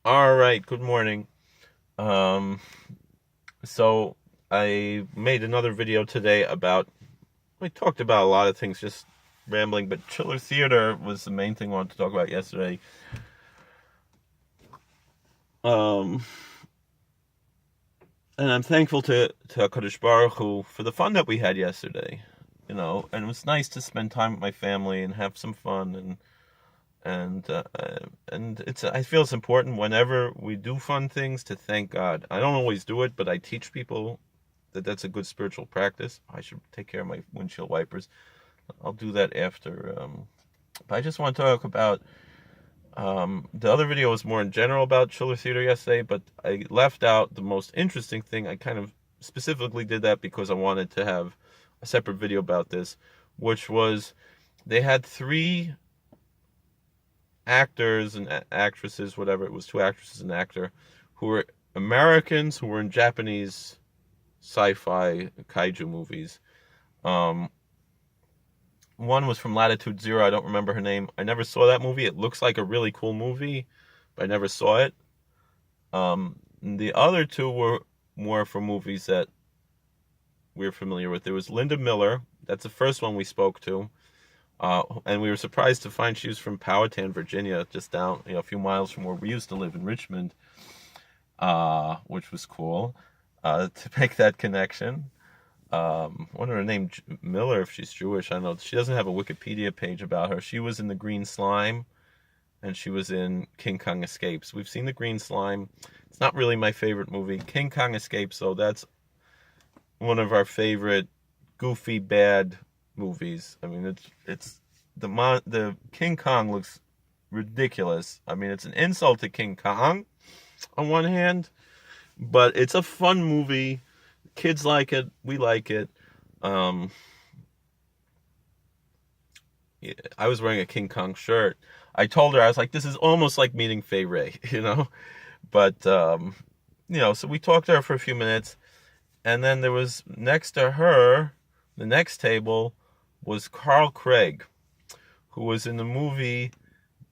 All right, good morning. Um, so I made another video today we talked about a lot of things, just rambling, but Chiller Theater was the main thing I wanted to talk about yesterday. Um, and I'm thankful to HaKadosh Baruch Hu for the fun that we had yesterday, and it was nice to spend time with my family and have some fun and I feel it's important whenever we do fun things to thank God. I don't always do it, but I teach people that that's a good spiritual practice. I should take care of my windshield wipers. I'll do that after. But I just want to talk about the other video was more in general about Chiller Theater yesterday, but I left out the most interesting thing. I kind of specifically did that because I wanted to have a separate video about this, which was they had three actors and actresses, whatever it was, two actresses and an actor, who were Americans who were in Japanese sci-fi kaiju movies. Um, One was from Latitude Zero. I don't remember her name. I never saw that movie. It looks like a really cool movie, but I never saw it. The other two were more for movies that we're familiar with. There was Linda Miller. That's the first one we spoke to. And we were surprised to find she was from Powhatan, Virginia, just down, a few miles from where we used to live in Richmond, which was cool to make that connection. Wonder her name, Miller, if she's Jewish. I don't know. She doesn't have a Wikipedia page about her. She was in The Green Slime, and she was in King Kong Escapes. We've seen The Green Slime. It's not really my favorite movie. King Kong Escapes, though, that's one of our favorite goofy, bad movies. I mean, it's the King Kong looks ridiculous. I mean, it's an insult to King Kong on one hand, but it's a fun movie. Kids like it. We like it. Um, yeah, I was wearing a King Kong shirt. I told her, I was like, this is almost like meeting Fay Ray, But, so we talked to her for a few minutes. And then there was next to her, the next table, was Carl Craig, who was in the movie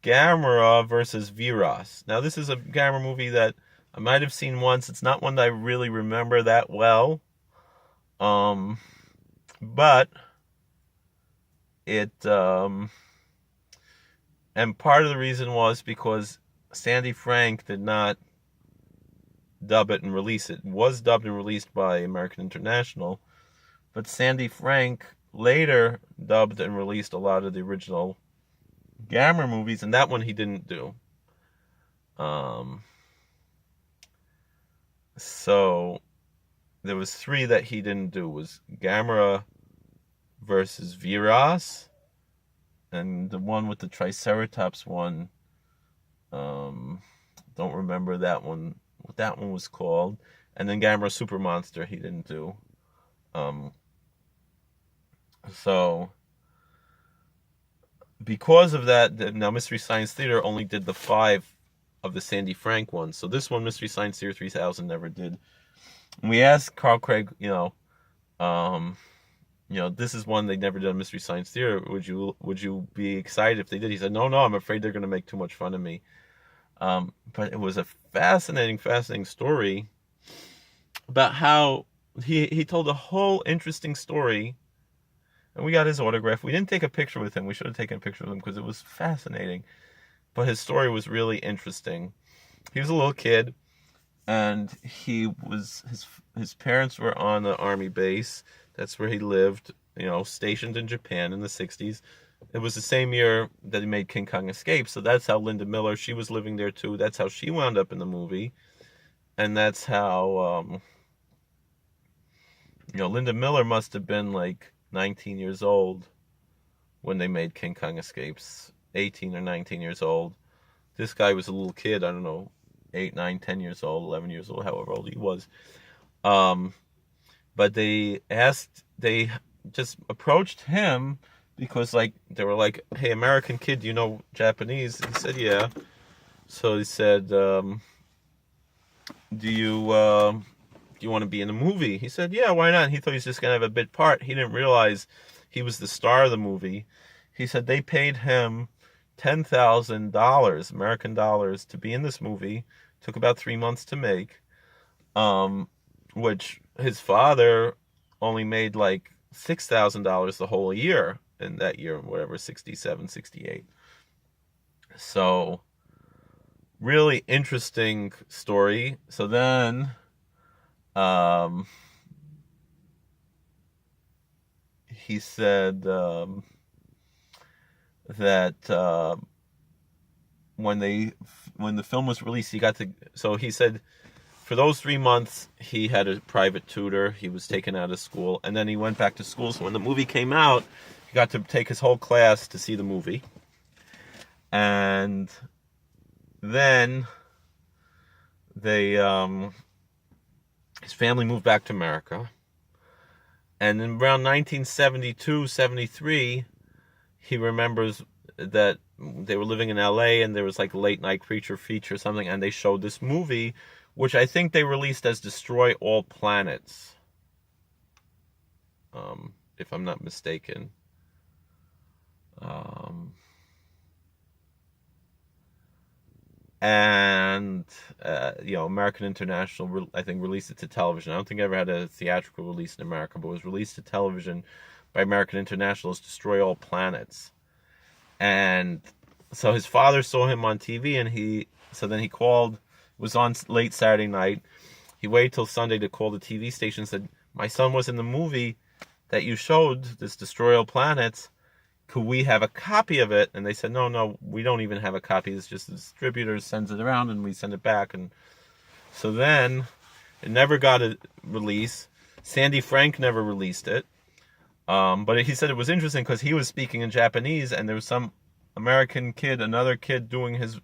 Gamera versus Viras. Now, this is a Gamera movie that I might have seen once. It's not one that I really remember that well. But and part of the reason was because Sandy Frank did not dub it and release it. It was dubbed and released by American International, but Sandy Frank later dubbed and released a lot of the original Gamera movies, and that one he didn't do. So there was three that he didn't do. It was Gamera versus Viras, and the one with the Triceratops one. Don't remember that one. What that one was called. And then Gamera Super Monster he didn't do. So because of that, now Mystery Science Theater only did the 5 of the Sandy Frank ones. So this one, Mystery Science Theater 3000, never did. And we asked Carl Craig, this is one they never did on Mystery Science Theater. Would you be excited if they did? He said, no, I'm afraid they're going to make too much fun of me. But it was a fascinating story about how he told a whole interesting story. And we got his autograph. We didn't take a picture with him. We should have taken a picture with him because it was fascinating. But his story was really interesting. He was a little kid, and his parents were on an army base. That's where he lived, stationed in Japan in the 60s. It was the same year that he made King Kong Escape, so that's how Linda Miller, she was living there too. That's how she wound up in the movie. And that's how, Linda Miller must have been like 19 years old when they made King Kong Escapes, 18 or 19 years old. This guy was a little kid, I don't know, 8, 9, 10 years old, 11 years old, however old he was. But they just approached him because, they were like, hey, American kid, do you know Japanese? He said, yeah. So he said, do you want to be in the movie? He said, yeah, why not? He thought he was just going to have a bit part. He didn't realize he was the star of the movie. He said they paid him $10,000 American dollars to be in this movie. Took about 3 months to make. Which his father only made like $6,000 the whole year in that year, whatever, 67, 68. So really interesting story. So then he said that when the film was released, he said for those 3 months he had a private tutor. He was taken out of school, and then he went back to school. So when the movie came out, he got to take his whole class to see the movie. And then his family moved back to America. And in around 1972, 73, he remembers that they were living in LA and there was like a late night creature feature or something, and they showed this movie, which I think they released as Destroy All Planets, if I'm not mistaken. And American International, I think, released it to television. I don't think it ever had a theatrical release in America, but it was released to television by American International as Destroy All Planets. And so his father saw him on TV, and then he called. It was on late Saturday night. He waited till Sunday to call the TV station and said, "My son was in the movie that you showed, this Destroy All Planets. Could we have a copy of it?" And they said, no, we don't even have a copy. It's just the distributor sends it around and we send it back. And so then it never got a release. Sandy Frank never released it. But he said it was interesting because he was speaking in Japanese and there was some American kid, another kid doing his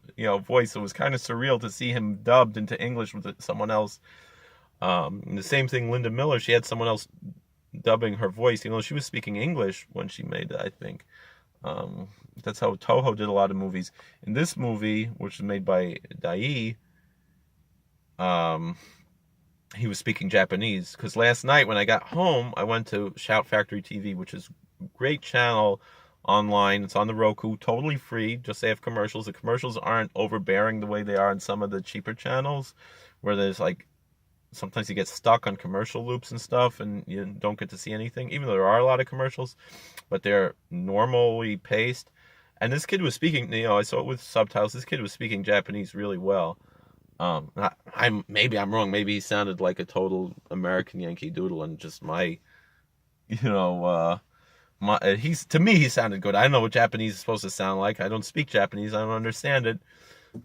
voice. It was kind of surreal to see him dubbed into English with someone else. And the same thing, Linda Miller, she had someone else dubbing her voice, even though she was speaking English when she made it, I think. That's how Toho did a lot of movies. In this movie, which was made by Dai, he was speaking Japanese. Because last night when I got home, I went to Shout Factory TV, which is a great channel online. It's on the Roku, totally free. Just they have commercials. The commercials aren't overbearing the way they are in some of the cheaper channels, where there's like sometimes you get stuck on commercial loops and stuff and you don't get to see anything, even though there are a lot of commercials, but they're normally paced. And this kid was speaking, I saw it with subtitles. This kid was speaking Japanese really well. Maybe I'm wrong. Maybe he sounded like a total American Yankee Doodle, and just to me, he sounded good. I don't know what Japanese is supposed to sound like. I don't speak Japanese. I don't understand it.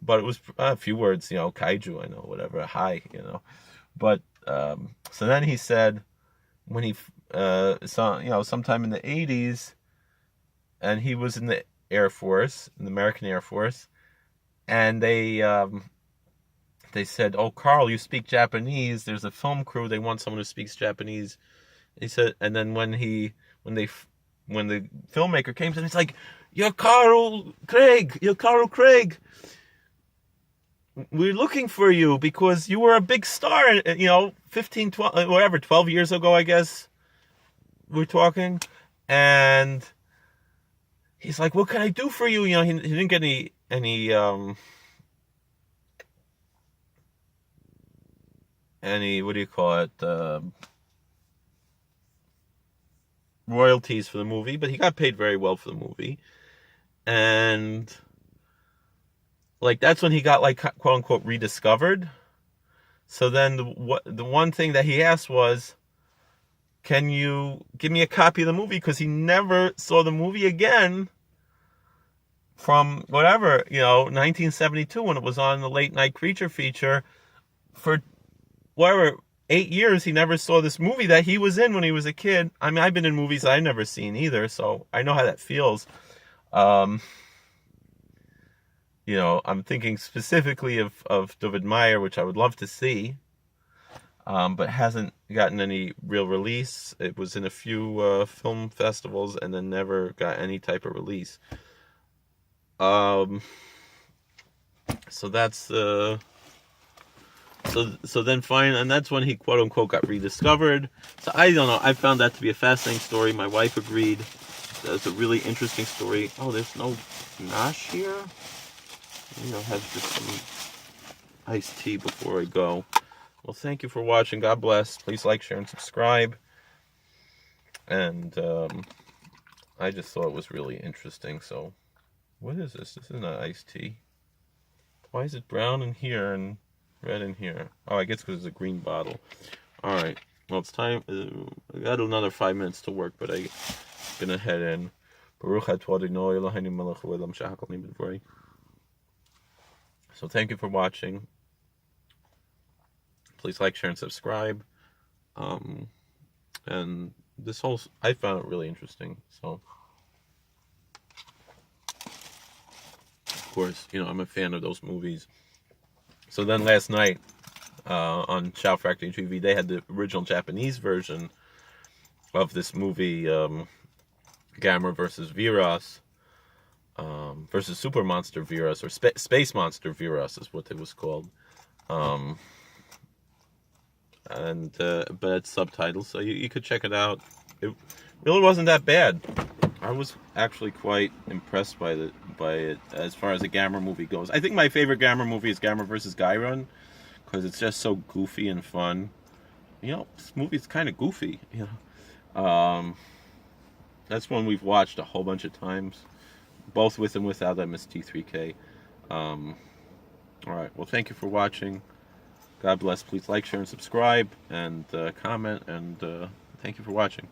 But it was a few words, kaiju, I know, whatever, hi, But, so then he said, when he saw, sometime in the 80s, and he was in the Air Force, in the American Air Force, and they said, "Oh, Carl, you speak Japanese. There's a film crew. They want someone who speaks Japanese." He said, and then when the filmmaker came to him, he's like, You're Carl Craig. We're looking for you because you were a big star, 15, 12, whatever, 12 years ago, I guess we're talking." And he's like, "What can I do for you?" He didn't get any what do you call it? Royalties for the movie, but he got paid very well for the movie. And that's when he got quote unquote rediscovered. So then the one thing that he asked was, "Can you give me a copy of the movie?" Because he never saw the movie again from 1972 when it was on the late night creature feature. For 8 years, he never saw this movie that he was in when he was a kid. I mean, I've been in movies I've never seen either, so I know how that feels. I'm thinking specifically of David Meyer, which I would love to see, but hasn't gotten any real release. It was in a few film festivals and then never got any type of release. So that's so then fine, and that's when he quote unquote got rediscovered. So I don't know. I found that to be a fascinating story. My wife agreed. That's a really interesting story. Oh, there's no nosh here? Maybe I'll have just some iced tea before I go. Well, thank you for watching. God bless. Please like, share, and subscribe. And I just thought it was really interesting. So, what is this? This is not iced tea. Why is it brown in here and red in here? Oh, I guess because it's a green bottle. All right. Well, it's time. I got another 5 minutes to work, but I'm gonna head in. So thank you for watching. Please like, share, and subscribe. And this whole, I found it really interesting. So, of course, I'm a fan of those movies. So then last night on Shout Factory TV, they had the original Japanese version of this movie, Gamera versus Viras, versus Super Monster Viras, or Space Monster Viras is what it was called. But it's subtitles, so you could check it out. It really wasn't that bad. I was actually quite impressed by it as far as a Gamera movie goes. I think my favorite Gamera movie is Gamera vs. Gairon, because it's just so goofy and fun. This movie's kind of goofy. That's one we've watched a whole bunch of times, both with and without MST3K. All right. Well, thank you for watching. God bless. Please like, share, and subscribe, and comment. And thank you for watching.